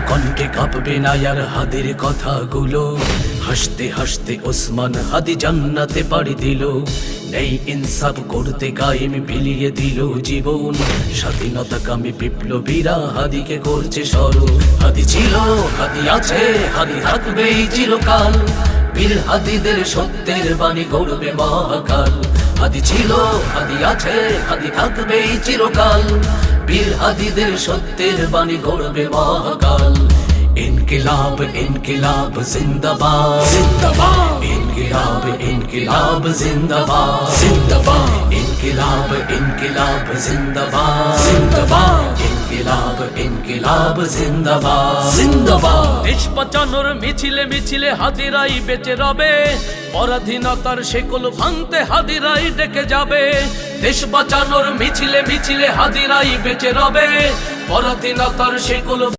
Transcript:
কণ্ঠে কাঁপবে না আর হাদির কথাগুলো। হাসতে হাসতে ওসমান হাদি জান্নাতে পাড়ি দিল। নেই ইনসাফ করতে কায়েম বিলিয়ে দিল জীবন। স্বাধীনতাকামী বিপ্লবীরা হাদিকে করছে স্মরণ। হাদি ছিল, হাদি আছে, হাদি থাকবেই চিরকাল। বীর হাদিদের সত্যের বাণী গড়বে মহাকাল। হাদি ছিল, হাদি আছে, হাদি থাকবেই চিরকাল। বীর হাদিদের সত্যের বাণী গড়বে মহাকাল। ইনকিলাব ইনকিলাব জিন্দাবাদ জিন্দাবাদ, ইনকিলাব ইনকিলাব জিন্দাবাদ জিন্দাবাদ, ইনকিলাব ইনকিলাব জিন্দাবাদ জিন্দাবাদ, ইনকিলাব ইনকিলাব জিন্দাবাদ জিন্দাবাদ। দেশ বাঁচানোর মিছিলে মিছিলে হাদিরাই বেঁচে রবে। পরাধীনতার শেকল ভাঙতে হাদিরাই ডেকে যাবে। দেশ বাঁচানোর মিছিলে মিছিলে হাদিরাই বেঁচে রবে। পরাধীনতার শেকল